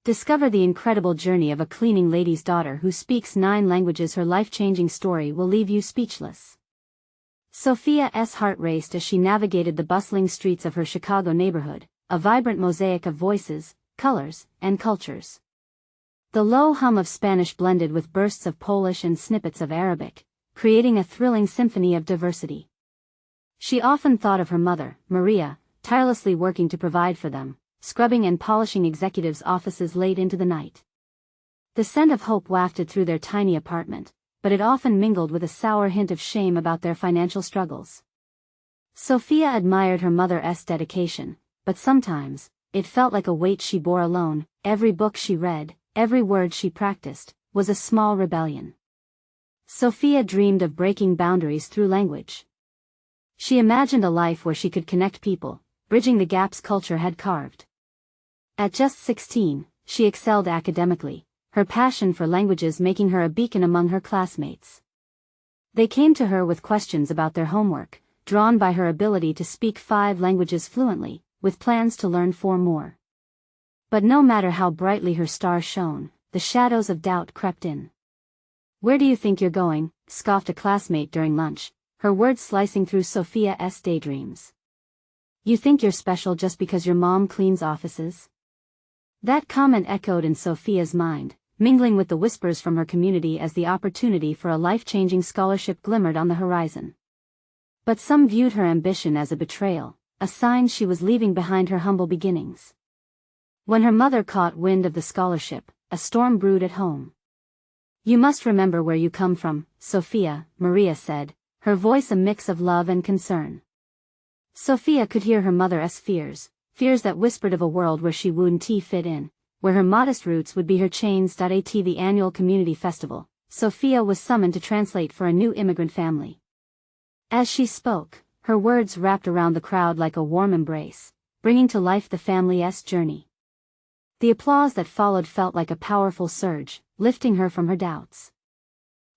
Discover the incredible journey of a cleaning lady's daughter who speaks 9 languages. Her life-changing story will leave you speechless. Sofia's heart raced as she navigated the bustling streets of her Chicago neighborhood, a vibrant mosaic of voices, colors, and cultures. The low hum of Spanish blended with bursts of Polish and snippets of Arabic, creating a thrilling symphony of diversity. She often thought of her mother, Maria, tirelessly working to provide for them, scrubbing and polishing executives' offices late into the night. The scent of hope wafted through their tiny apartment, but it often mingled with a sour hint of shame about their financial struggles. Sofia admired her mother's dedication, but sometimes, it felt like a weight she bore alone. Every book she read, every word she practiced, was a small rebellion. Sofia dreamed of breaking boundaries through language. She imagined a life where she could connect people, bridging the gaps culture had carved. At just 16, she excelled academically, her passion for languages making her a beacon among her classmates. They came to her with questions about their homework, drawn by her ability to speak 5 languages fluently, with plans to learn 4 more. But no matter how brightly her star shone, the shadows of doubt crept in. "Where do you think you're going?" scoffed a classmate during lunch, her words slicing through Sofia's daydreams. "You think you're special just because your mom cleans offices?" That comment echoed in Sofia's mind, mingling with the whispers from her community as the opportunity for a life-changing scholarship glimmered on the horizon. But some viewed her ambition as a betrayal, a sign she was leaving behind her humble beginnings. When her mother caught wind of the scholarship, a storm brewed at home. "You must remember where you come from, Sofia," Maria said, her voice a mix of love and concern. Sofia could hear her mother's fears that whispered of a world where she wouldn't fit in, where her modest roots would be her chains. At the annual community festival, Sofia was summoned to translate for a new immigrant family. As she spoke, her words wrapped around the crowd like a warm embrace, bringing to life the family's journey. The applause that followed felt like a powerful surge, lifting her from her doubts.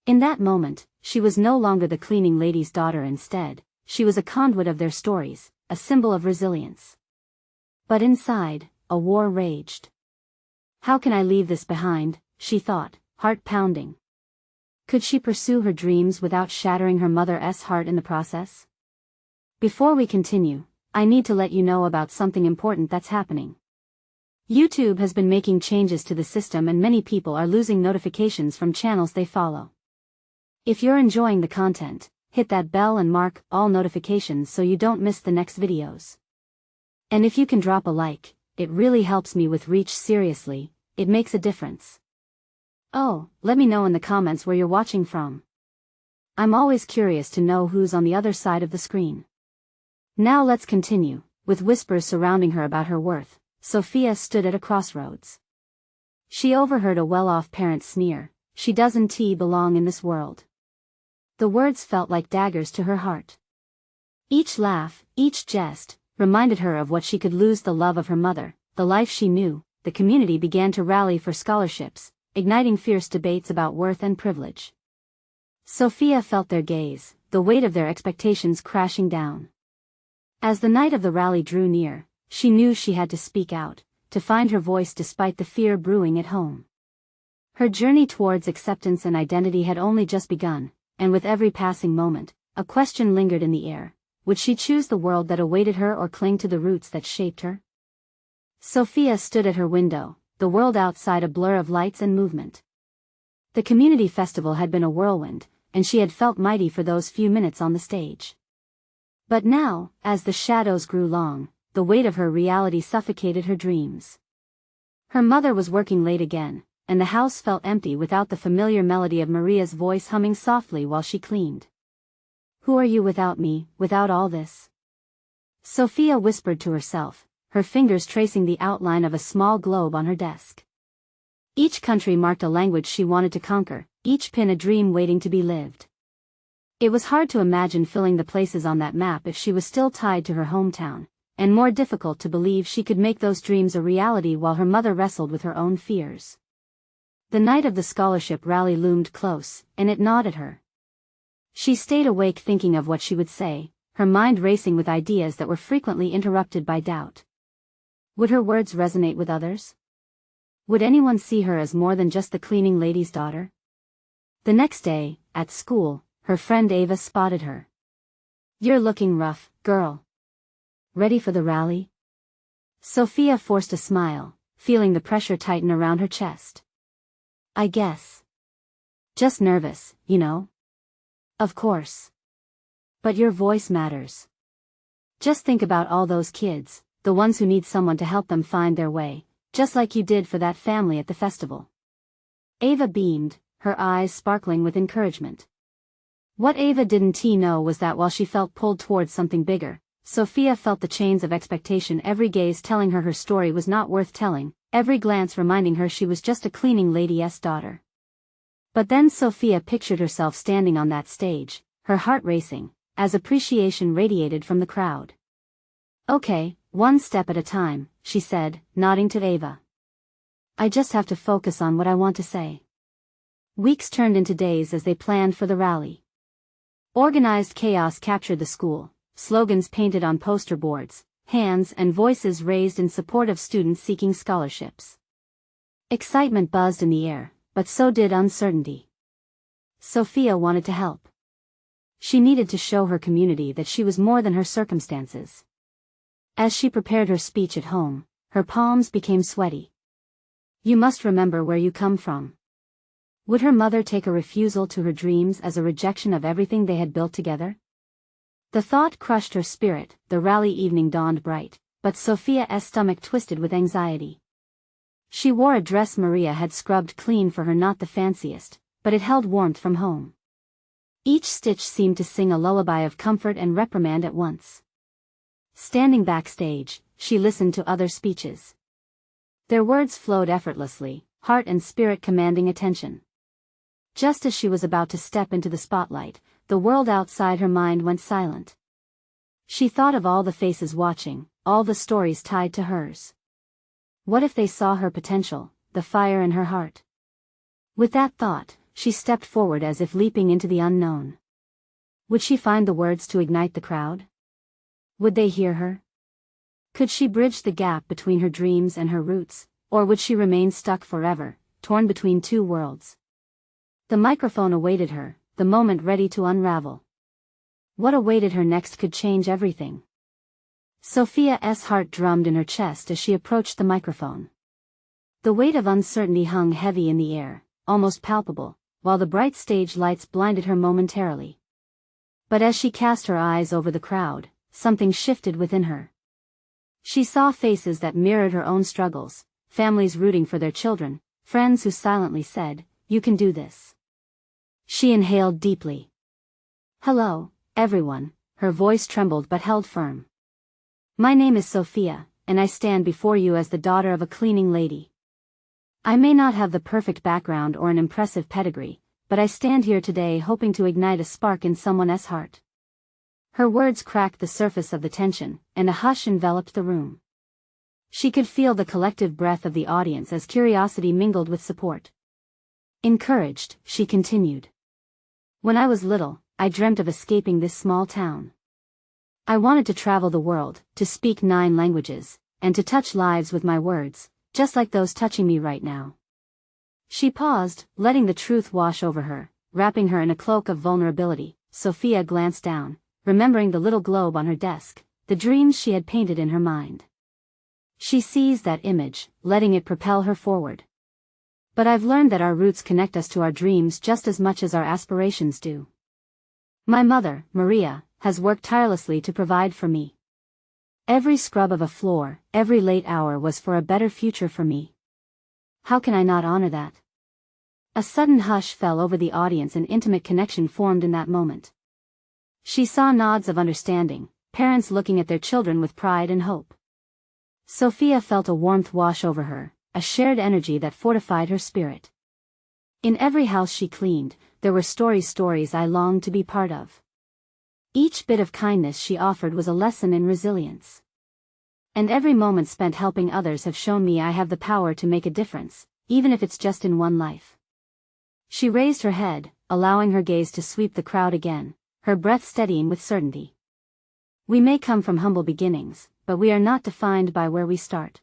In that moment, she was no longer the cleaning lady's daughter. Instead, she was a conduit of their stories, a symbol of resilience. But inside, a war raged. "How can I leave this behind?" she thought, heart pounding. Could she pursue her dreams without shattering her mother's heart in the process? Before we continue, I need to let you know about something important that's happening. YouTube has been making changes to the system and many people are losing notifications from channels they follow. If you're enjoying the content, hit that bell and mark all notifications so you don't miss the next videos. And if you can drop a like, it really helps me with reach. Seriously, it makes a difference. Oh, let me know in the comments where you're watching from. I'm always curious to know who's on the other side of the screen. Now let's continue. With whispers surrounding her about her worth, Sofia stood at a crossroads. She overheard a well-off parent sneer, "She doesn't belong in this world." The words felt like daggers to her heart. Each laugh, each jest, reminded her of what she could lose: the love of her mother, the life she knew. The community began to rally for scholarships, igniting fierce debates about worth and privilege. Sofia felt their gaze, the weight of their expectations crashing down. As the night of the rally drew near, she knew she had to speak out, to find her voice despite the fear brewing at home. Her journey towards acceptance and identity had only just begun, and with every passing moment, a question lingered in the air: would she choose the world that awaited her or cling to the roots that shaped her? Sofia stood at her window, the world outside a blur of lights and movement. The community festival had been a whirlwind, and she had felt mighty for those few minutes on the stage. But now, as the shadows grew long, the weight of her reality suffocated her dreams. Her mother was working late again, and the house felt empty without the familiar melody of Maria's voice humming softly while she cleaned. "Who are you without me, without all this?" Sofia whispered to herself, her fingers tracing the outline of a small globe on her desk. Each country marked a language she wanted to conquer, each pin a dream waiting to be lived. It was hard to imagine filling the places on that map if she was still tied to her hometown, and more difficult to believe she could make those dreams a reality while her mother wrestled with her own fears. The night of the scholarship rally loomed close, and it gnawed at her. She stayed awake thinking of what she would say, her mind racing with ideas that were frequently interrupted by doubt. Would her words resonate with others? Would anyone see her as more than just the cleaning lady's daughter? The next day, at school, her friend Ava spotted her. "You're looking rough, girl. Ready for the rally?" Sofia forced a smile, feeling the pressure tighten around her chest. "I guess. Just nervous, you know." "Of course. But your voice matters. Just think about all those kids, the ones who need someone to help them find their way, just like you did for that family at the festival." Ava beamed, her eyes sparkling with encouragement. What Ava didn't know was that while she felt pulled towards something bigger, Sofia felt the chains of expectation, every gaze telling her story was not worth telling, every glance reminding her she was just a cleaning lady's daughter. But then Sofia pictured herself standing on that stage, her heart racing, as appreciation radiated from the crowd. "Okay, one step at a time," she said, nodding to Ava. "I just have to focus on what I want to say." Weeks turned into days as they planned for the rally. Organized chaos captured the school, slogans painted on poster boards, hands and voices raised in support of students seeking scholarships. Excitement buzzed in the air, but so did uncertainty. Sofia wanted to help. She needed to show her community that she was more than her circumstances. As she prepared her speech at home, her palms became sweaty. "You must remember where you come from." Would her mother take a refusal to her dreams as a rejection of everything they had built together? The thought crushed her spirit. The rally evening dawned bright, but Sofia's stomach twisted with anxiety. She wore a dress Maria had scrubbed clean for her, not the fanciest, but it held warmth from home. Each stitch seemed to sing a lullaby of comfort and reprimand at once. Standing backstage, she listened to other speeches. Their words flowed effortlessly, heart and spirit commanding attention. Just as she was about to step into the spotlight, the world outside her mind went silent. She thought of all the faces watching, all the stories tied to hers. What if they saw her potential, the fire in her heart? With that thought, she stepped forward as if leaping into the unknown. Would she find the words to ignite the crowd? Would they hear her? Could she bridge the gap between her dreams and her roots, or would she remain stuck forever, torn between two worlds? The microphone awaited her, the moment ready to unravel. What awaited her next could change everything. Sofia's heart drummed in her chest as she approached the microphone. The weight of uncertainty hung heavy in the air, almost palpable, while the bright stage lights blinded her momentarily. But as she cast her eyes over the crowd, something shifted within her. She saw faces that mirrored her own struggles, families rooting for their children, friends who silently said, "You can do this." She inhaled deeply. "Hello, everyone," her voice trembled but held firm. "My name is Sofia, and I stand before you as the daughter of a cleaning lady. I may not have the perfect background or an impressive pedigree, but I stand here today hoping to ignite a spark in someone's heart." Her words cracked the surface of the tension, and a hush enveloped the room. She could feel the collective breath of the audience as curiosity mingled with support. Encouraged, she continued. "When I was little, I dreamt of escaping this small town. I wanted to travel the world, to speak 9 languages, and to touch lives with my words, just like those touching me right now." She paused, letting the truth wash over her, wrapping her in a cloak of vulnerability. Sofia glanced down, remembering the little globe on her desk, the dreams she had painted in her mind. She seized that image, letting it propel her forward. "But I've learned that our roots connect us to our dreams just as much as our aspirations do. My mother, Maria, has worked tirelessly to provide for me. Every scrub of a floor, every late hour was for a better future for me. How can I not honor that?" A sudden hush fell over the audience, and intimate connection formed in that moment. She saw nods of understanding, parents looking at their children with pride and hope. Sofia felt a warmth wash over her, a shared energy that fortified her spirit. In every house she cleaned, there were stories I longed to be part of. Each bit of kindness she offered was a lesson in resilience. And every moment spent helping others have shown me I have the power to make a difference, even if it's just in one life. She raised her head, allowing her gaze to sweep the crowd again, her breath steadying with certainty. We may come from humble beginnings, but we are not defined by where we start.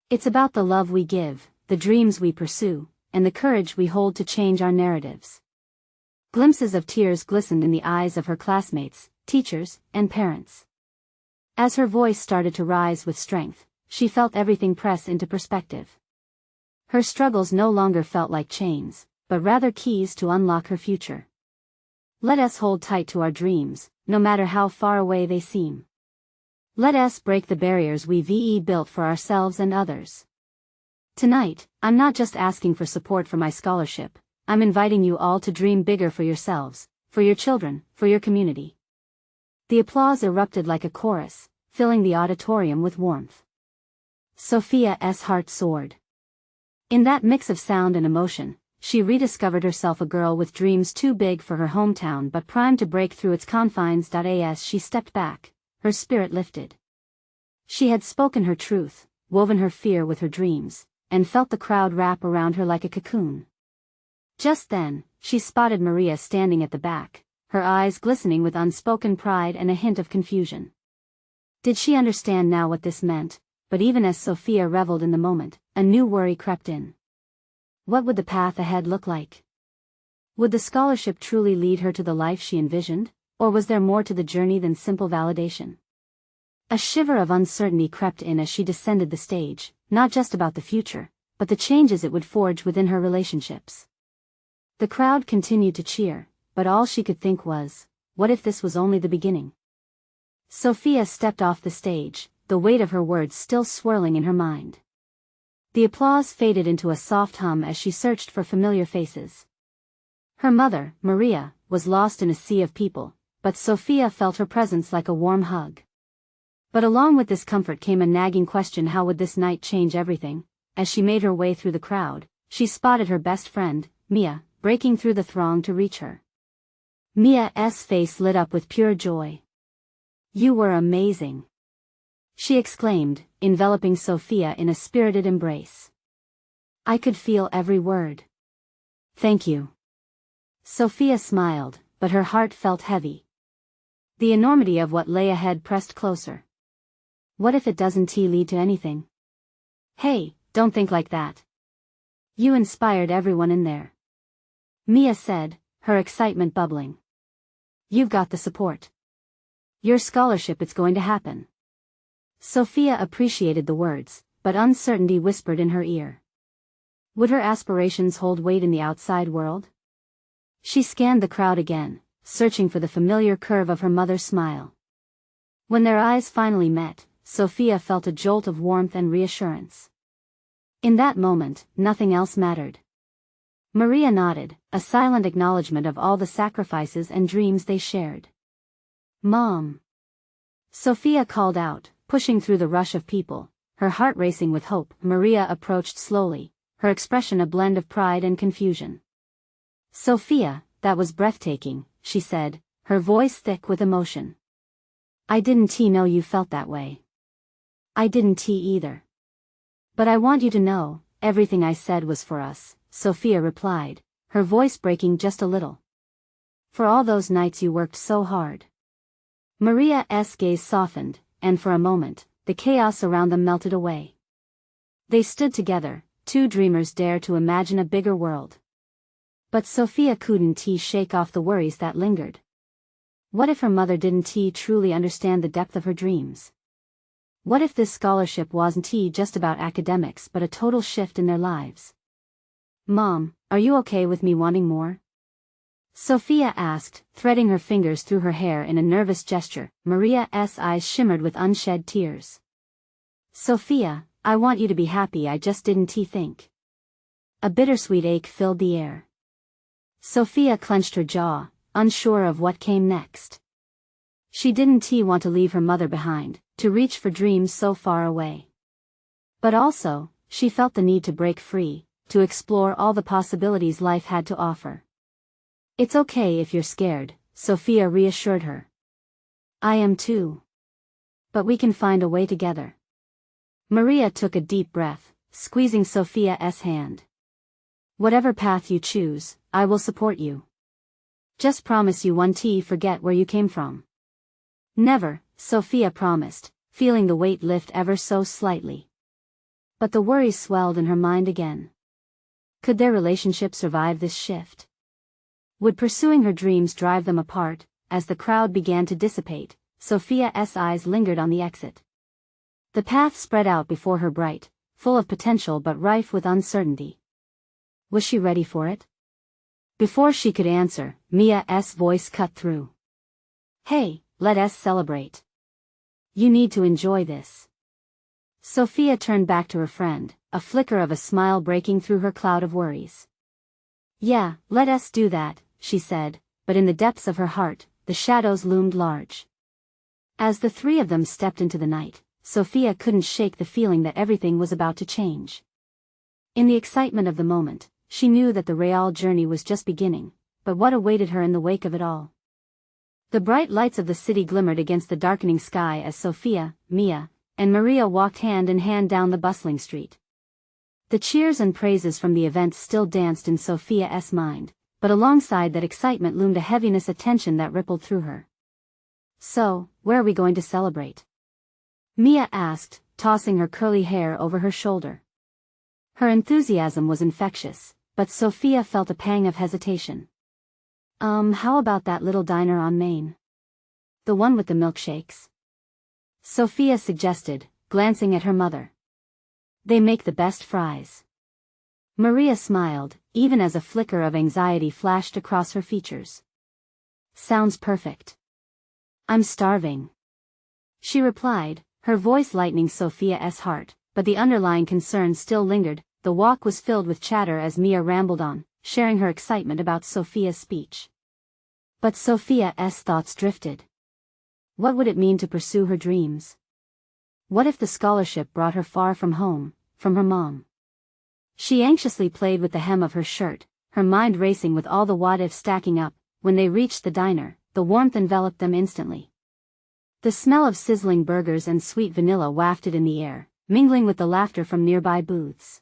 It's about the love we give, the dreams we pursue, and the courage we hold to change our narratives. Glimpses of tears glistened in the eyes of her classmates, teachers, and parents. As her voice started to rise with strength, she felt everything press into perspective. Her struggles no longer felt like chains, but rather keys to unlock her future. Let us hold tight to our dreams, no matter how far away they seem. Let us break the barriers we've built for ourselves and others. Tonight, I'm not just asking for support for my scholarship, I'm inviting you all to dream bigger for yourselves, for your children, for your community. The applause erupted like a chorus, filling the auditorium with warmth. Sofia's heart soared. In that mix of sound and emotion, she rediscovered herself a girl with dreams too big for her hometown but primed to break through its confines. As she stepped back, her spirit lifted. She had spoken her truth, woven her fear with her dreams, and felt the crowd wrap around her like a cocoon. Just then, she spotted Maria standing at the back, her eyes glistening with unspoken pride and a hint of confusion. Did she understand now what this meant? But even as Sofia reveled in the moment, a new worry crept in. What would the path ahead look like? Would the scholarship truly lead her to the life she envisioned, or was there more to the journey than simple validation? A shiver of uncertainty crept in as she descended the stage, not just about the future, but the changes it would forge within her relationships. The crowd continued to cheer, but all she could think was, what if this was only the beginning? Sofia stepped off the stage, the weight of her words still swirling in her mind. The applause faded into a soft hum as she searched for familiar faces. Her mother, Maria, was lost in a sea of people, but Sofia felt her presence like a warm hug. But along with this comfort came a nagging question: how would this night change everything? As she made her way through the crowd, she spotted her best friend, Mia, breaking through the throng to reach her. Mia's face lit up with pure joy. "You were amazing," she exclaimed, enveloping Sofia in a spirited embrace. "I could feel every word." "Thank you." Sofia smiled, but her heart felt heavy. The enormity of what lay ahead pressed closer. What if it doesn't lead to anything? "Hey, don't think like that. You inspired everyone in there," Mia said, her excitement bubbling. "You've got the support. Your scholarship, it's going to happen." Sofia appreciated the words, but uncertainty whispered in her ear. Would her aspirations hold weight in the outside world? She scanned the crowd again, searching for the familiar curve of her mother's smile. When their eyes finally met, Sofia felt a jolt of warmth and reassurance. In that moment, nothing else mattered. Maria nodded, a silent acknowledgement of all the sacrifices and dreams they shared. "Mom!" Sofia called out, pushing through the rush of people, her heart racing with hope. Maria approached slowly, her expression a blend of pride and confusion. "Sofia, that was breathtaking," she said, her voice thick with emotion. "I didn't know you felt that way." "I didn't either. But I want you to know, everything I said was for us," Sofia replied, her voice breaking just a little. "For all those nights you worked so hard." Maria's gaze softened, and for a moment, the chaos around them melted away. They stood together, two dreamers dare to imagine a bigger world. But Sofia couldn't shake off the worries that lingered. What if her mother didn't truly understand the depth of her dreams? What if this scholarship wasn't just about academics but a total shift in their lives? "Mom, are you okay with me wanting more?" Sofia asked, threading her fingers through her hair in a nervous gesture. Maria's eyes shimmered with unshed tears. "Sofia, I want you to be happy. I just didn't think." A bittersweet ache filled the air. Sofia clenched her jaw, unsure of what came next. She didn't want to leave her mother behind, to reach for dreams so far away. But also, she felt the need to break free, to explore all the possibilities life had to offer. "It's okay if you're scared," Sofia reassured her. "I am too. But we can find a way together." Maria took a deep breath, squeezing Sofia's hand. "Whatever path you choose, I will support you. Just promise you won't forget where you came from." "Never," Sofia promised, feeling the weight lift ever so slightly. But the worries swelled in her mind again. Could their relationship survive this shift? Would pursuing her dreams drive them apart? As the crowd began to dissipate, Sofia's eyes lingered on the exit. The path spread out before her bright, full of potential but rife with uncertainty. Was she ready for it? Before she could answer, Mia's voice cut through. Hey, let us celebrate. You need to enjoy this. Sofia turned back to her friend, a flicker of a smile breaking through her cloud of worries. Yeah, let us do that, she said, but in the depths of her heart, the shadows loomed large. As the three of them stepped into the night, Sofia couldn't shake the feeling that everything was about to change. In the excitement of the moment, she knew that the real journey was just beginning, but what awaited her in the wake of it all? The bright lights of the city glimmered against the darkening sky as Sofia, Mia, and Maria walked hand in hand down the bustling street. The cheers and praises from the event still danced in Sofia's mind, but alongside that excitement loomed a heaviness of tension that rippled through her. So, where are we going to celebrate? Mia asked, tossing her curly hair over her shoulder. Her enthusiasm was infectious, but Sofia felt a pang of hesitation. How about that little diner on Main? The one with the milkshakes? Sofia suggested, glancing at her mother. They make the best fries. Maria smiled, even as a flicker of anxiety flashed across her features. Sounds perfect. I'm starving. She replied, her voice lightening Sofia's heart, but the underlying concern still lingered. The walk was filled with chatter as Mia rambled on, sharing her excitement about Sofia's speech. But Sofia's thoughts drifted. What would it mean to pursue her dreams? What if the scholarship brought her far from home, from her mom? She anxiously played with the hem of her shirt, her mind racing with all the what-ifs stacking up. When they reached the diner, the warmth enveloped them instantly. The smell of sizzling burgers and sweet vanilla wafted in the air, mingling with the laughter from nearby booths.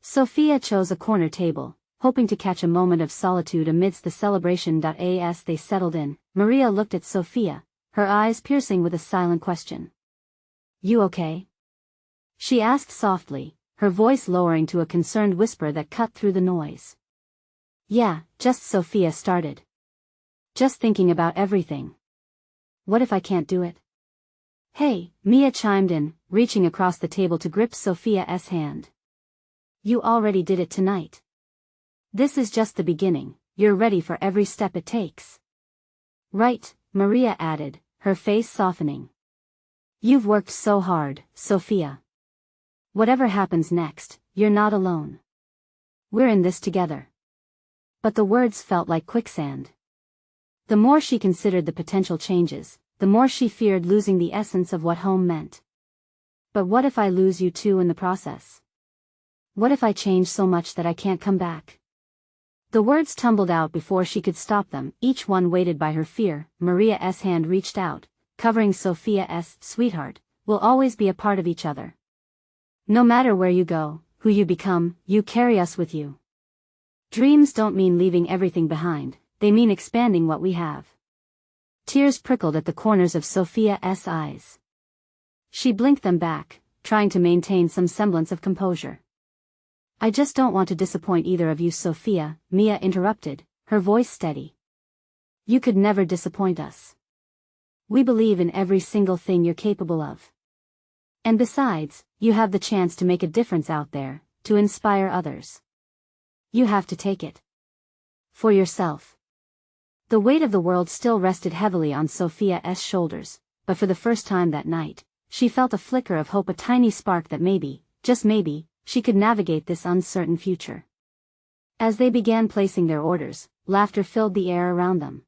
Sofia chose a corner table, hoping to catch a moment of solitude amidst the celebration. As they settled in, Maria looked at Sofia, her eyes piercing with a silent question. You okay? She asked softly, her voice lowering to a concerned whisper that cut through the noise. Yeah, just Sofia started. Just thinking about everything. What if I can't do it? Hey, Mia chimed in, reaching across the table to grip Sofia's hand. You already did it tonight. This is just the beginning, you're ready for every step it takes. Right, Maria added, her face softening. You've worked so hard, Sofia. Whatever happens next, you're not alone. We're in this together. But the words felt like quicksand. The more she considered the potential changes, the more she feared losing the essence of what home meant. But what if I lose you too in the process? What if I change so much that I can't come back? The words tumbled out before she could stop them, each one weighted by her fear. Maria's hand reached out, covering Sofia's. Sweetheart, we'll always be a part of each other. No matter where you go, who you become, you carry us with you. Dreams don't mean leaving everything behind, they mean expanding what we have. Tears prickled at the corners of Sofia's eyes. She blinked them back, trying to maintain some semblance of composure. I just don't want to disappoint either of you, Sofia, Mia interrupted, her voice steady. You could never disappoint us. We believe in every single thing you're capable of. And besides, you have the chance to make a difference out there, to inspire others. You have to take it. For yourself. The weight of the world still rested heavily on Sofia's shoulders, but for the first time that night, she felt a flicker of hope, a tiny spark that maybe, just maybe, she could navigate this uncertain future. As they began placing their orders, laughter filled the air around them.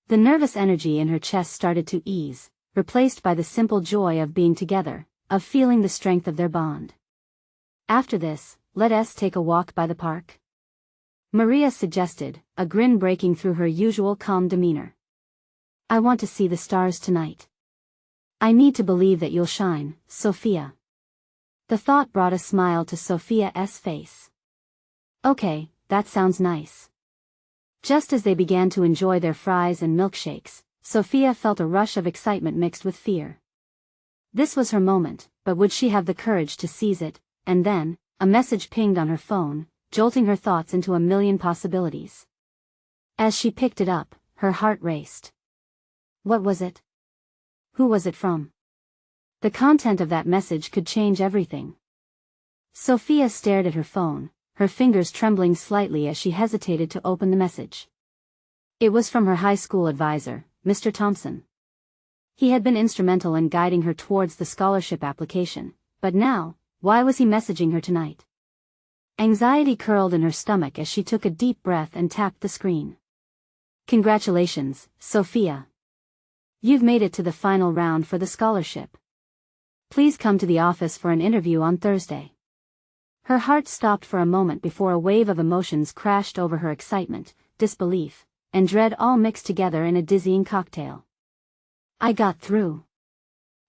The nervous energy in her chest started to ease, replaced by the simple joy of being together, of feeling the strength of their bond. After this, let us take a walk by the park? Maria suggested, a grin breaking through her usual calm demeanor. I want to see the stars tonight. I need to believe that you'll shine, Sofia. The thought brought a smile to Sofia's face. Okay, that sounds nice. Just as they began to enjoy their fries and milkshakes, Sofia felt a rush of excitement mixed with fear. This was her moment, but would she have the courage to seize it? And then, a message pinged on her phone, jolting her thoughts into a million possibilities. As she picked it up, her heart raced. What was it? Who was it from? The content of that message could change everything. Sofia stared at her phone, her fingers trembling slightly as she hesitated to open the message. It was from her high school advisor, Mr. Thompson. He had been instrumental in guiding her towards the scholarship application, but now, why was he messaging her tonight? Anxiety curled in her stomach as she took a deep breath and tapped the screen. Congratulations, Sofia. You've made it to the final round for the scholarship. Please come to the office for an interview on Thursday. Her heart stopped for a moment before a wave of emotions crashed over her: excitement, disbelief, and dread, all mixed together in a dizzying cocktail. I got through,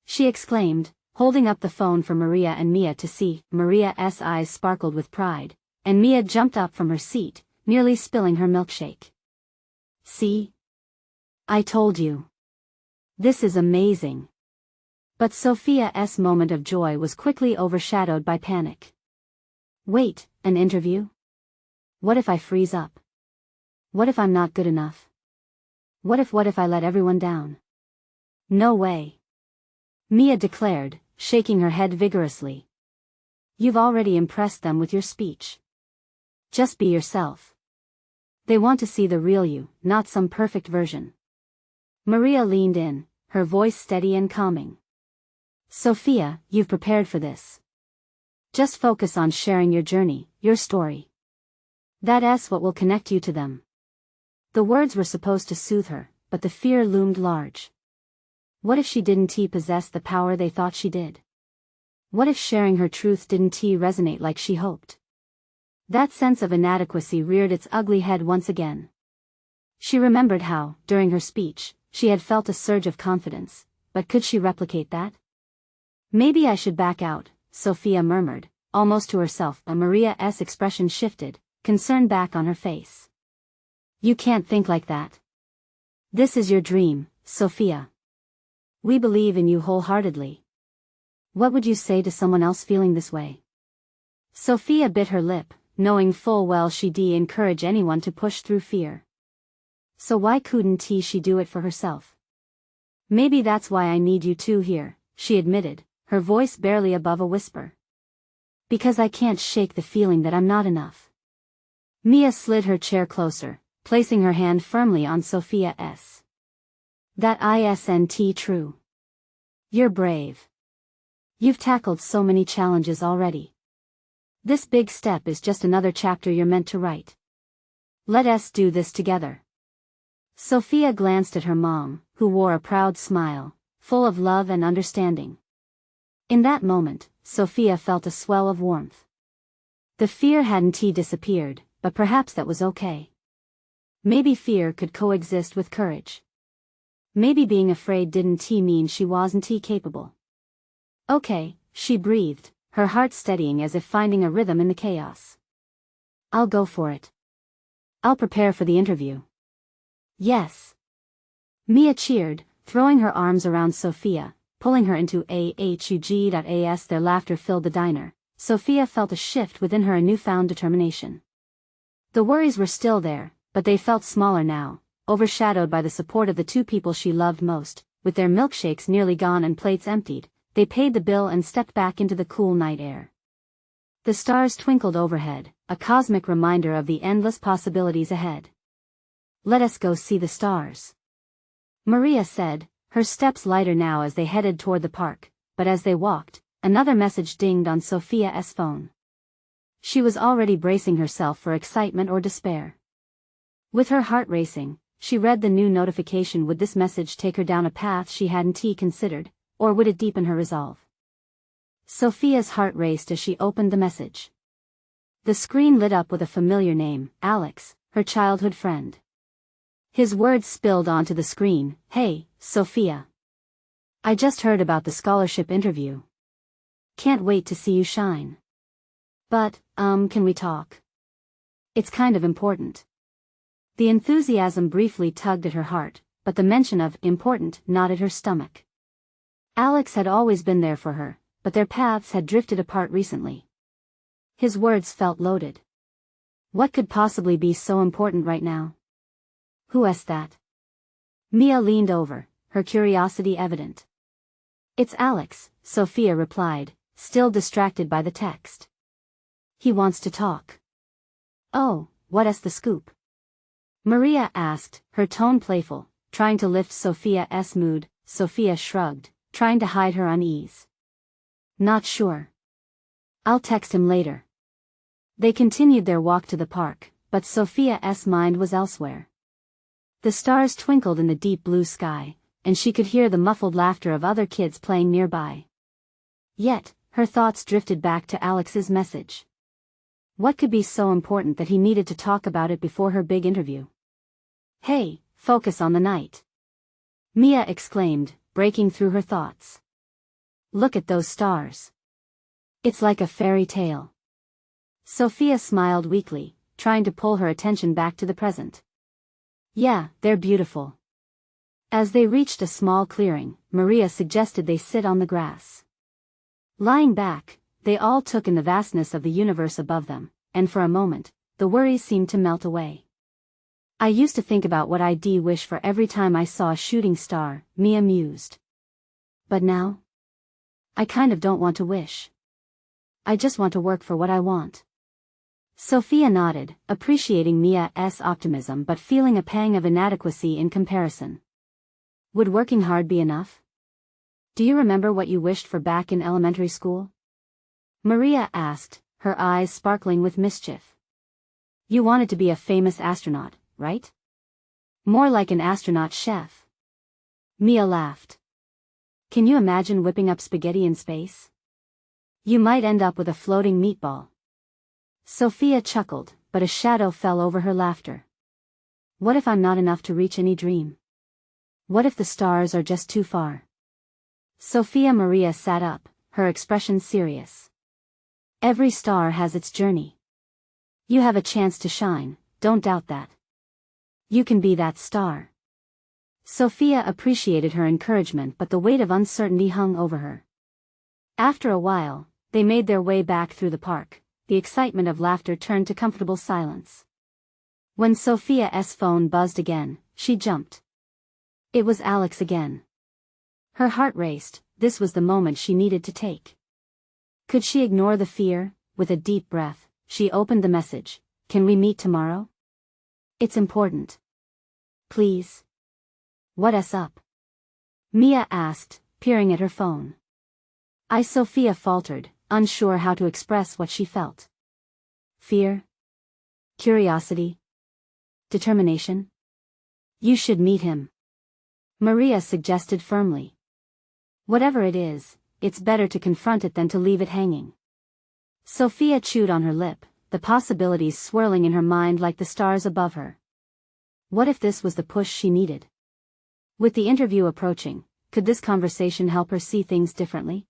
she exclaimed, holding up the phone for Maria and Mia to see. Maria's eyes sparkled with pride, and Mia jumped up from her seat, nearly spilling her milkshake. See? I told you. This is amazing. But Sofia's moment of joy was quickly overshadowed by panic. Wait, an interview? What if I freeze up? What if I'm not good enough? What if I let everyone down? No way. Mia declared, shaking her head vigorously. You've already impressed them with your speech. Just be yourself. They want to see the real you, not some perfect version. Maria leaned in, her voice steady and calming. Sofia, you've prepared for this. Just focus on sharing your journey, your story. That's what will connect you to them. The words were supposed to soothe her, but the fear loomed large. What if she didn't possess the power they thought she did? What if sharing her truth didn't resonate like she hoped? That sense of inadequacy reared its ugly head once again. She remembered how, during her speech, she had felt a surge of confidence, but could she replicate that? Maybe I should back out, Sofia murmured, almost to herself. Maria's expression shifted, concern back on her face. You can't think like that. This is your dream, Sofia. We believe in you wholeheartedly. What would you say to someone else feeling this way? Sofia bit her lip, knowing full well she'd encourage anyone to push through fear. So why couldn't she do it for herself? Maybe that's why I need you two here, she admitted, her voice barely above a whisper. Because I can't shake the feeling that I'm not enough. Mia slid her chair closer, placing her hand firmly on Sofia's. That isn't true. You're brave. You've tackled so many challenges already. This big step is just another chapter you're meant to write. Let us do this together. Sofia glanced at her mom, who wore a proud smile, full of love and understanding. In that moment, Sofia felt a swell of warmth. The fear hadn't disappeared, but perhaps that was okay. Maybe fear could coexist with courage. Maybe being afraid didn't mean she wasn't capable. Okay, she breathed, her heart steadying as if finding a rhythm in the chaos. I'll go for it. I'll prepare for the interview. Yes. Mia cheered, throwing her arms around Sofia, pulling her into a hug. Their laughter filled the diner. Sofia felt a shift within her, a newfound determination. The worries were still there, but they felt smaller now, overshadowed by the support of the two people she loved most. With their milkshakes nearly gone and plates emptied, they paid the bill and stepped back into the cool night air. The stars twinkled overhead, a cosmic reminder of the endless possibilities ahead. Let us go see the stars, Maria said, her steps lighter now as they headed toward the park, but as they walked, another message dinged on Sofia's phone. She was already bracing herself for excitement or despair. With her heart racing, she read the new notification. Would this message take her down a path she hadn't considered, or would it deepen her resolve? Sofia's heart raced as she opened the message. The screen lit up with a familiar name, Alex, her childhood friend. His words spilled onto the screen. Hey, Sofia. I just heard about the scholarship interview. Can't wait to see you shine. But, can we talk? It's kind of important. The enthusiasm briefly tugged at her heart, but the mention of important knotted her stomach. Alex had always been there for her, but their paths had drifted apart recently. His words felt loaded. What could possibly be so important right now? Who asked that? Mia leaned over, her curiosity evident. It's Alex, Sofia replied, still distracted by the text. He wants to talk. Oh, what's the scoop? Maria asked, her tone playful, trying to lift Sofia's mood. Sofia shrugged, trying to hide her unease. Not sure. I'll text him later. They continued their walk to the park, but Sofia's mind was elsewhere. The stars twinkled in the deep blue sky, and she could hear the muffled laughter of other kids playing nearby. Yet, her thoughts drifted back to Alex's message. What could be so important that he needed to talk about it before her big interview? Hey, focus on the night. Mia exclaimed, breaking through her thoughts. Look at those stars. It's like a fairy tale. Sofia smiled weakly, trying to pull her attention back to the present. Yeah, they're beautiful. As they reached a small clearing, Maria suggested they sit on the grass. Lying back, they all took in the vastness of the universe above them, and for a moment, the worries seemed to melt away. I used to think about what I'd wish for every time I saw a shooting star, Mia mused. But now? I kind of don't want to wish. I just want to work for what I want. Sofia nodded, appreciating Mia's optimism but feeling a pang of inadequacy in comparison. Would working hard be enough? Do you remember what you wished for back in elementary school? Maria asked, her eyes sparkling with mischief. You wanted to be a famous astronaut, right? More like an astronaut chef. Mia laughed. Can you imagine whipping up spaghetti in space? You might end up with a floating meatball. Sofia chuckled, but a shadow fell over her laughter. What if I'm not enough to reach any dream? What if the stars are just too far? Sofia Maria sat up, her expression serious. Every star has its journey. You have a chance to shine, don't doubt that. You can be that star. Sofia appreciated her encouragement, but the weight of uncertainty hung over her. After a while, they made their way back through the park. The excitement of laughter turned to comfortable silence. When Sofia's phone buzzed again, she jumped. It was Alex again. Her heart raced. This was the moment she needed to take. Could she ignore the fear? With a deep breath, she opened the message. Can we meet tomorrow? It's important. Please. What's up? Mia asked, peering at her phone. Sofia faltered, unsure how to express what she felt. Fear? Curiosity? Determination? You should meet him. Maria suggested firmly. Whatever it is, it's better to confront it than to leave it hanging. Sofia chewed on her lip, the possibilities swirling in her mind like the stars above her. What if this was the push she needed? With the interview approaching, could this conversation help her see things differently?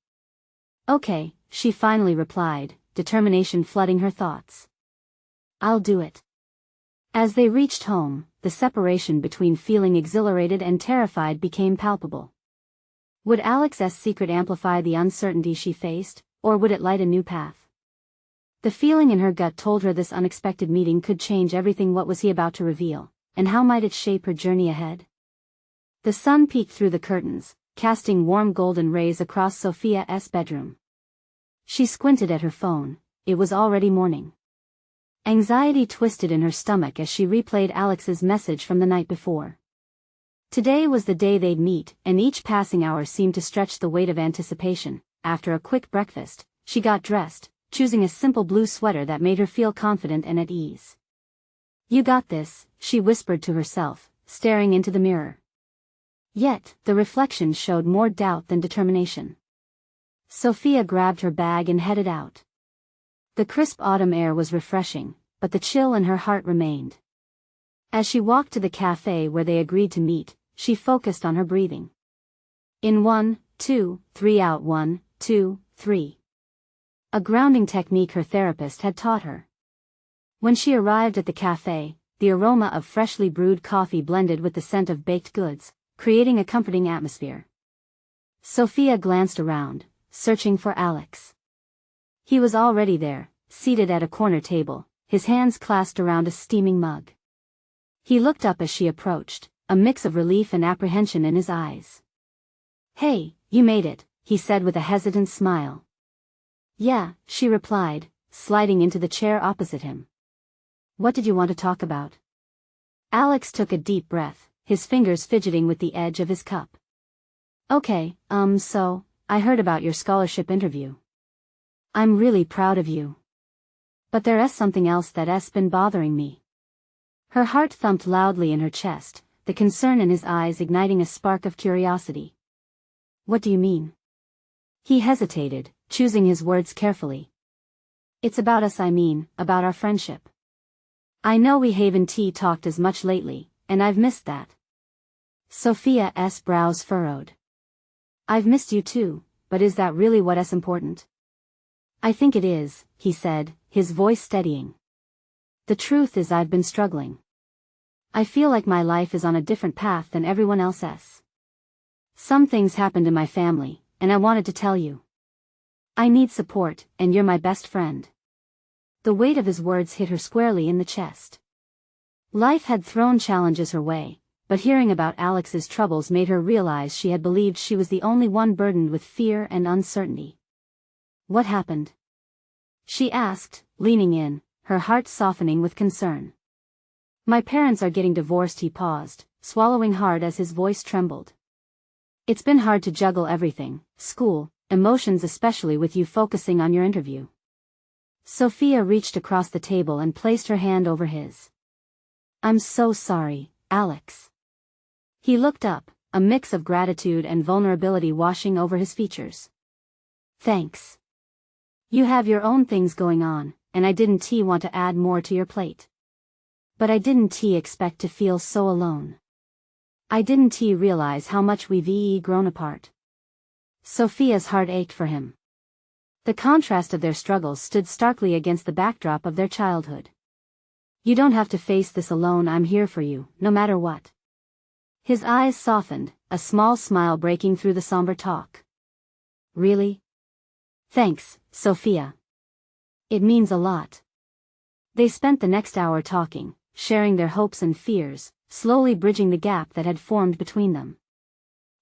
Okay, she finally replied, determination flooding her thoughts. I'll do it. As they reached home, the separation between feeling exhilarated and terrified became palpable. Would Alex's secret amplify the uncertainty she faced, or would it light a new path? The feeling in her gut told her this unexpected meeting could change everything. What was he about to reveal, and how might it shape her journey ahead? The sun peeked through the curtains, casting warm golden rays across Sofia's bedroom. She squinted at her phone. It was already morning. Anxiety twisted in her stomach as she replayed Alex's message from the night before. Today was the day they'd meet, and each passing hour seemed to stretch the weight of anticipation. After a quick breakfast, she got dressed, choosing a simple blue sweater that made her feel confident and at ease. You got this, she whispered to herself, staring into the mirror. Yet, the reflection showed more doubt than determination. Sofia grabbed her bag and headed out. The crisp autumn air was refreshing, but the chill in her heart remained. As she walked to the cafe where they agreed to meet, she focused on her breathing. In 1, 2, 3 out 1, 2, 3. A grounding technique her therapist had taught her. When she arrived at the cafe, the aroma of freshly brewed coffee blended with the scent of baked goods, creating a comforting atmosphere. Sofia glanced around, searching for Alex. He was already there, seated at a corner table, his hands clasped around a steaming mug. He looked up as she approached, a mix of relief and apprehension in his eyes. "Hey, you made it," he said with a hesitant smile. "Yeah," she replied, sliding into the chair opposite him. "What did you want to talk about?" Alex took a deep breath, his fingers fidgeting with the edge of his cup. "Okay, so, I heard about your scholarship interview. I'm really proud of you. But there's something else that's been bothering me." Her heart thumped loudly in her chest, the concern in his eyes igniting a spark of curiosity. "What do you mean?" He hesitated, choosing his words carefully. "It's about us, about our friendship. I know we haven't talked as much lately, and I've missed that." Sofia's brows furrowed. "I've missed you too, but is that really what's important?" "I think it is," he said, his voice steadying. "The truth is I've been struggling. I feel like my life is on a different path than everyone else's. Some things happened in my family, and I wanted to tell you. I need support, and you're my best friend." The weight of his words hit her squarely in the chest. Life had thrown challenges her way, but hearing about Alex's troubles made her realize she had believed she was the only one burdened with fear and uncertainty. "What happened?" she asked, leaning in, her heart softening with concern. "My parents are getting divorced," he paused, swallowing hard as his voice trembled. "It's been hard to juggle everything, school, emotions, especially with you focusing on your interview." Sofia reached across the table and placed her hand over his. "I'm so sorry, Alex." He looked up, a mix of gratitude and vulnerability washing over his features. "Thanks. You have your own things going on, and I didn't want to add more to your plate. But I didn't expect to feel so alone. I didn't realize how much we've grown apart." Sofia's heart ached for him. The contrast of their struggles stood starkly against the backdrop of their childhood. "You don't have to face this alone. I'm here for you, no matter what." His eyes softened, a small smile breaking through the somber talk. "Really? Thanks, Sofia. It means a lot." They spent the next hour talking, sharing their hopes and fears, slowly bridging the gap that had formed between them.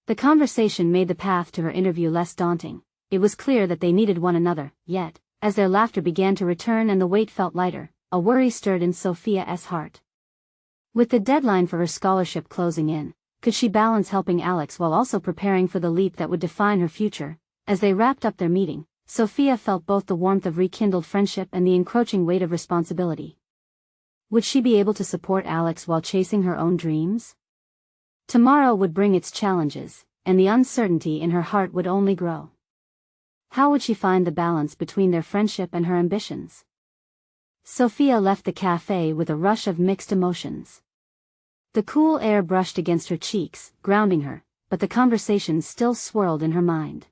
The conversation made the path to her interview less daunting. It was clear that they needed one another, yet, as their laughter began to return and the weight felt lighter, a worry stirred in Sofia's heart. With the deadline for her scholarship closing in, could she balance helping Alex while also preparing for the leap that would define her future? As they wrapped up their meeting, Sofia felt both the warmth of rekindled friendship and the encroaching weight of responsibility. Would she be able to support Alex while chasing her own dreams? Tomorrow would bring its challenges, and the uncertainty in her heart would only grow. How would she find the balance between their friendship and her ambitions? Sofia left the cafe with a rush of mixed emotions. The cool air brushed against her cheeks, grounding her, but the conversation still swirled in her mind.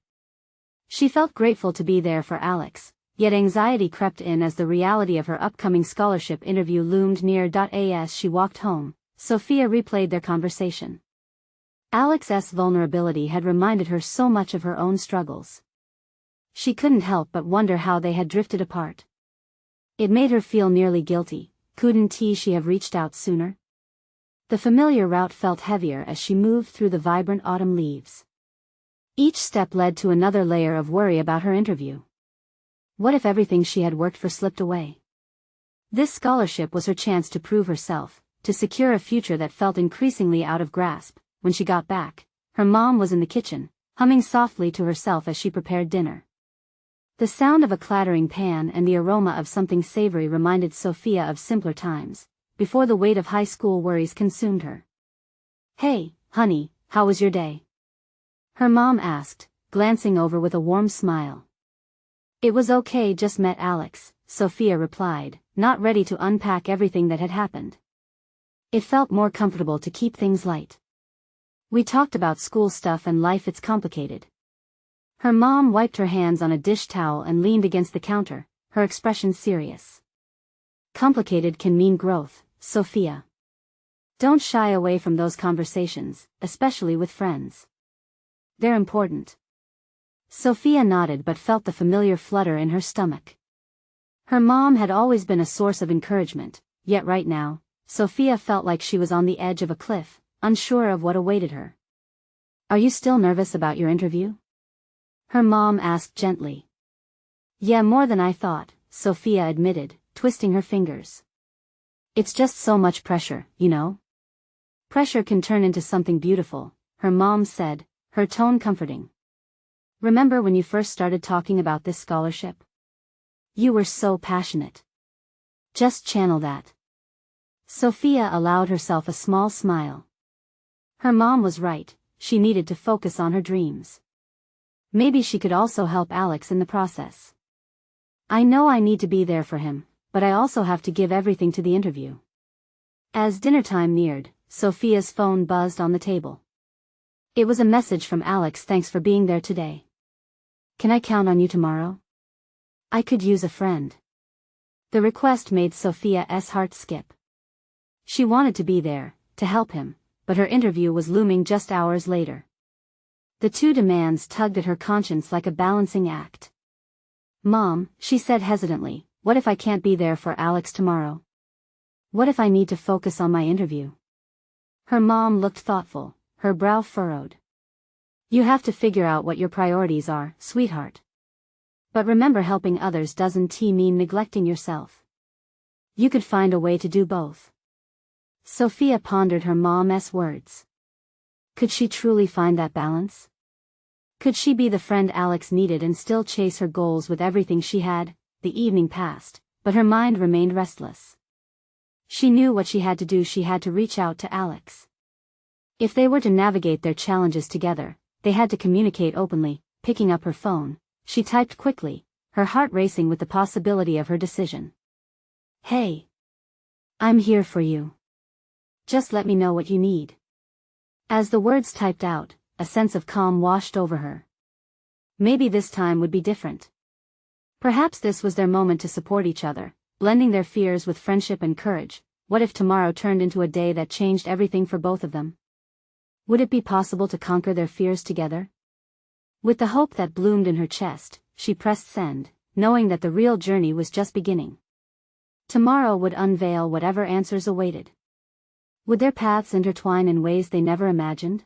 She felt grateful to be there for Alex, yet anxiety crept in as the reality of her upcoming scholarship interview loomed near. As she walked home, Sofia replayed their conversation. Alex's vulnerability had reminded her so much of her own struggles. She couldn't help but wonder how they had drifted apart. It made her feel nearly guilty. Couldn't she have reached out sooner? The familiar route felt heavier as she moved through the vibrant autumn leaves. Each step led to another layer of worry about her interview. What if everything she had worked for slipped away? This scholarship was her chance to prove herself, to secure a future that felt increasingly out of grasp. When she got back, her mom was in the kitchen, humming softly to herself as she prepared dinner. The sound of a clattering pan and the aroma of something savory reminded Sofia of simpler times, before the weight of high school worries consumed her. "Hey, honey, how was your day?" her mom asked, glancing over with a warm smile. "It was okay, just met Alex," Sofia replied, not ready to unpack everything that had happened. It felt more comfortable to keep things light. "We talked about school stuff and life. It's complicated." Her mom wiped her hands on a dish towel and leaned against the counter, her expression serious. "Complicated can mean growth, Sofia. Don't shy away from those conversations, especially with friends. They're important." Sofia nodded but felt the familiar flutter in her stomach. Her mom had always been a source of encouragement, yet right now, Sofia felt like she was on the edge of a cliff, unsure of what awaited her. "Are you still nervous about your interview?" her mom asked gently. "Yeah, more than I thought," Sofia admitted, twisting her fingers. "It's just so much pressure, you know?" "Pressure can turn into something beautiful," her mom said, her tone comforting. "Remember when you first started talking about this scholarship? You were so passionate. Just channel that." Sofia allowed herself a small smile. Her mom was right, she needed to focus on her dreams. Maybe she could also help Alex in the process. "I know I need to be there for him, but I also have to give everything to the interview." As dinner time neared, Sofia's phone buzzed on the table. It was a message from Alex. "Thanks for being there today. Can I count on you tomorrow? I could use a friend." The request made Sofia's heart skip. She wanted to be there, to help him, but her interview was looming just hours later. The two demands tugged at her conscience like a balancing act. "Mom," she said hesitantly, "what if I can't be there for Alex tomorrow? What if I need to focus on my interview?" Her mom looked thoughtful, her brow furrowed. "You have to figure out what your priorities are, sweetheart. But remember, helping others doesn't mean neglecting yourself. You could find a way to do both." Sofia pondered her mom's words. Could she truly find that balance? Could she be the friend Alex needed and still chase her goals with everything she had? The evening passed, but her mind remained restless. She knew what she had to do. She had to reach out to Alex. If they were to navigate their challenges together, they had to communicate openly. Picking up her phone, she typed quickly, her heart racing with the possibility of her decision. "Hey. I'm here for you. Just let me know what you need." As the words typed out, a sense of calm washed over her. Maybe this time would be different. Perhaps this was their moment to support each other, blending their fears with friendship and courage. What if tomorrow turned into a day that changed everything for both of them? Would it be possible to conquer their fears together? With the hope that bloomed in her chest, she pressed send, knowing that the real journey was just beginning. Tomorrow would unveil whatever answers awaited. Would their paths intertwine in ways they never imagined?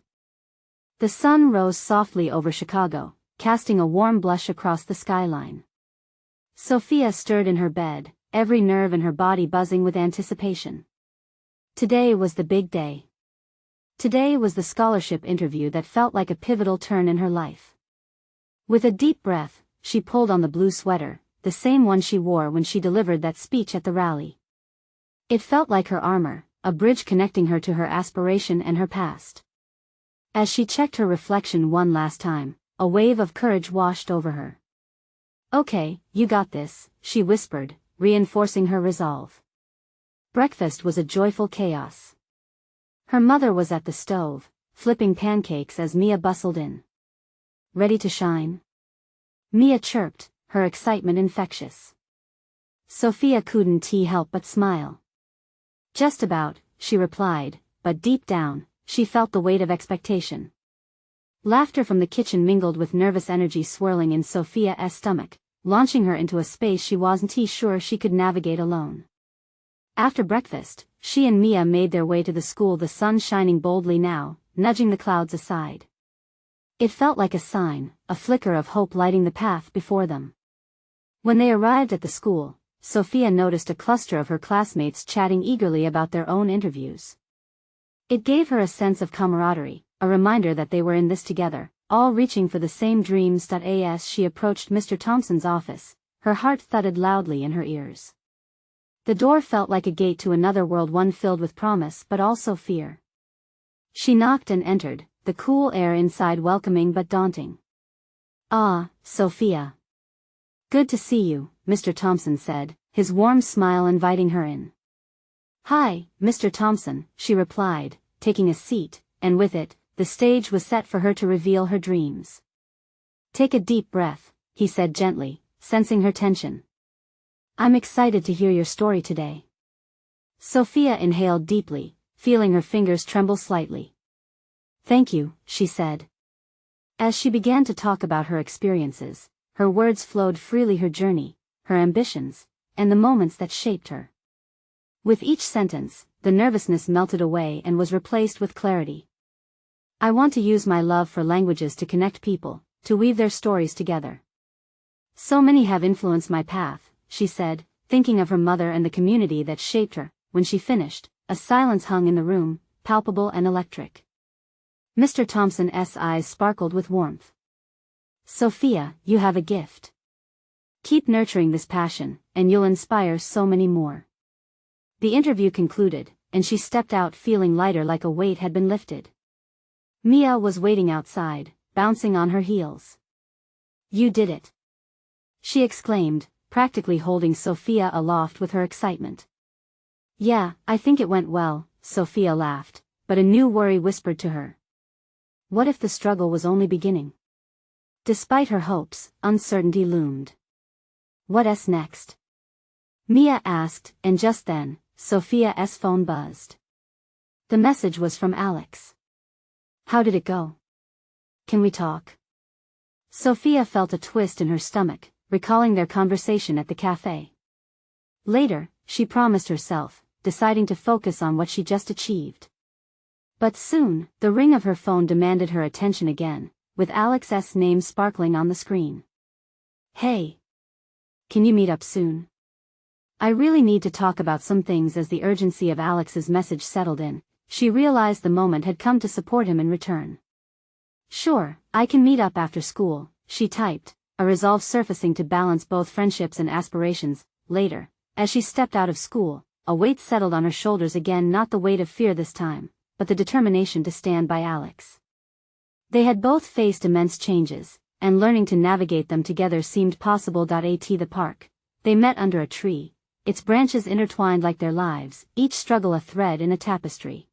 The sun rose softly over Chicago, casting a warm blush across the skyline. Sofia stirred in her bed, every nerve in her body buzzing with anticipation. Today was the big day. Today was the scholarship interview that felt like a pivotal turn in her life. With a deep breath, she pulled on the blue sweater, the same one she wore when she delivered that speech at the rally. It felt like her armor, a bridge connecting her to her aspiration and her past. As she checked her reflection one last time, a wave of courage washed over her. "Okay, you got this," she whispered, reinforcing her resolve. Breakfast was a joyful chaos. Her mother was at the stove, flipping pancakes as Mia bustled in. "Ready to shine?" Mia chirped, her excitement infectious. Sofia couldn't help but smile. "Just about," she replied, but deep down, she felt the weight of expectation. Laughter from the kitchen mingled with nervous energy swirling in Sofia's stomach, launching her into a space she wasn't sure she could navigate alone. After breakfast, she and Mia made their way to the school, the sun shining boldly now, nudging the clouds aside. It felt like a sign, a flicker of hope lighting the path before them. When they arrived at the school, Sofia noticed a cluster of her classmates chatting eagerly about their own interviews. It gave her a sense of camaraderie, a reminder that they were in this together, all reaching for the same dreams. As she approached Mr. Thompson's office, her heart thudded loudly in her ears. The door felt like a gate to another world, one filled with promise but also fear. She knocked and entered, the cool air inside welcoming but daunting. "Ah, Sofia. Good to see you," Mr. Thompson said, his warm smile inviting her in. "Hi, Mr. Thompson," she replied, taking a seat, and with it, the stage was set for her to reveal her dreams. "Take a deep breath," he said gently, sensing her tension. "I'm excited to hear your story today." Sofia inhaled deeply, feeling her fingers tremble slightly. "Thank you," she said. As she began to talk about her experiences, her words flowed freely, her journey, her ambitions, and the moments that shaped her. With each sentence, the nervousness melted away and was replaced with clarity. I want to use my love for languages to connect people, to weave their stories together. So many have influenced my path, she said, thinking of her mother and the community that shaped her. When she finished, a silence hung in the room, palpable and electric. Mr. Thompson's eyes sparkled with warmth. Sophia, you have a gift. Keep nurturing this passion, and you'll inspire so many more. The interview concluded, and she stepped out feeling lighter, like a weight had been lifted. Mia was waiting outside, bouncing on her heels. You did it! She exclaimed, practically holding Sophia aloft with her excitement. Yeah, I think it went well, Sophia laughed, but a new worry whispered to her. What if the struggle was only beginning? Despite her hopes, uncertainty loomed. What's next? Mia asked, and just then, Sophia's phone buzzed. The message was from Alex. How did it go? Can we talk? Sophia felt a twist in her stomach, recalling their conversation at the cafe. Later, she promised herself, deciding to focus on what she just achieved. But soon, the ring of her phone demanded her attention again, with Alex's name sparkling on the screen. Hey! Can you meet up soon? I really need to talk about some things. As the urgency of Alex's message settled in, she realized the moment had come to support him in return. Sure, I can meet up after school, she typed, a resolve surfacing to balance both friendships and aspirations. Later, as she stepped out of school, a weight settled on her shoulders again, not the weight of fear this time, but the determination to stand by Alex. They had both faced immense changes, and learning to navigate them together seemed possible. At the park, they met under a tree, its branches intertwined like their lives, each struggle a thread in a tapestry.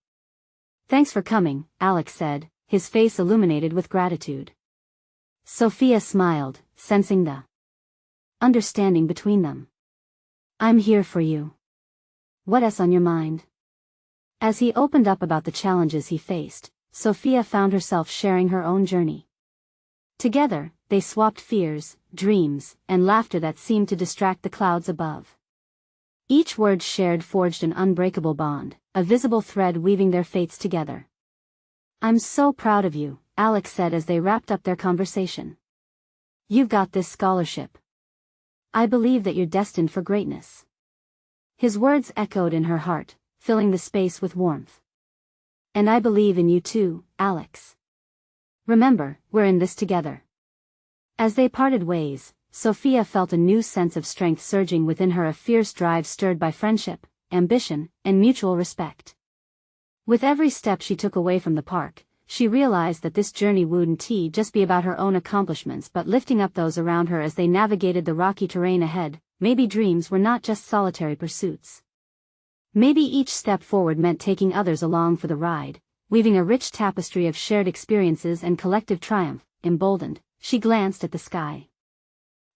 Thanks for coming, Alex said, his face illuminated with gratitude. Sophia smiled, sensing the understanding between them. I'm here for you. What's on your mind? As he opened up about the challenges he faced, Sophia found herself sharing her own journey. Together, they swapped fears, dreams, and laughter that seemed to distract the clouds above. Each word shared forged an unbreakable bond, a visible thread weaving their fates together. I'm so proud of you, Alex said as they wrapped up their conversation. You've got this scholarship. I believe that you're destined for greatness. His words echoed in her heart, filling the space with warmth. And I believe in you too, Alex. Remember, we're in this together. As they parted ways, Sophia felt a new sense of strength surging within her, a fierce drive stirred by friendship, ambition, and mutual respect. With every step she took away from the park, she realized that this journey wouldn't just be about her own accomplishments but lifting up those around her as they navigated the rocky terrain ahead. Maybe dreams were not just solitary pursuits. Maybe each step forward meant taking others along for the ride, weaving a rich tapestry of shared experiences and collective triumph. Emboldened, she glanced at the sky.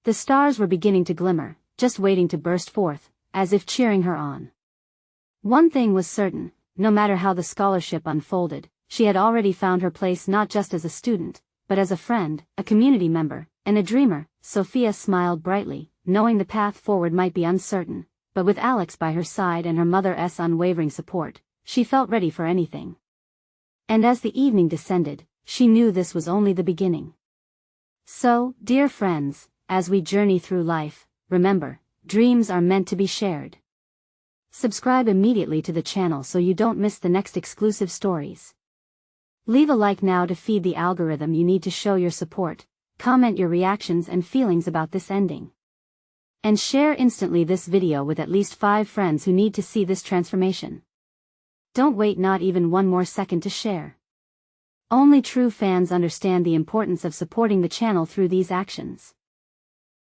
The stars were beginning to glimmer, just waiting to burst forth, as if cheering her on. One thing was certain, no matter how the scholarship unfolded, she had already found her place not just as a student, but as a friend, a community member, and a dreamer. Sophia smiled brightly, knowing the path forward might be uncertain, but with Alex by her side and her mother's unwavering support, she felt ready for anything. And as the evening descended, she knew this was only the beginning. So, dear friends, as we journey through life, remember, dreams are meant to be shared. Subscribe immediately to the channel so you don't miss the next exclusive stories. Leave a like now to feed the algorithm. You need to show your support, comment your reactions and feelings about this ending. And share instantly this video with at least 5 friends who need to see this transformation. Don't wait not even one more second to share. Only true fans understand the importance of supporting the channel through these actions.